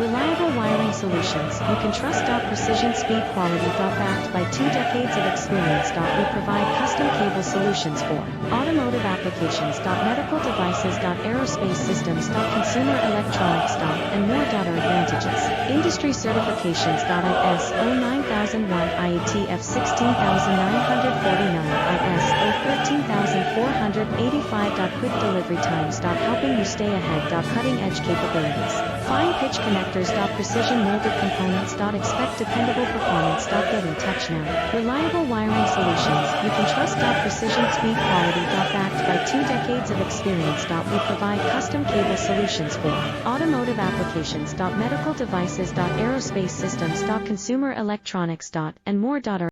Reliable wiring solutions you can trust. Precision, speed, quality. Backed by 2 decades of experience. We provide custom cable solutions for automotive applications. Medical devices. Aerospace systems. Consumer electronics. And more. Advantages. Industry certifications. ISO 9001, IATF 16949, ISO 13485. Quick delivery times. Helping you stay ahead. Cutting edge capabilities. Fine pitch connectors. Precision molded components. Expect dependable performance. Get in touch now. Reliable wiring solutions you can trust. Precision, speed, quality. Backed by 2 decades of experience. We provide custom cable solutions for automotive applications. Medical devices. Aerospace systems. Consumer electronics. And more.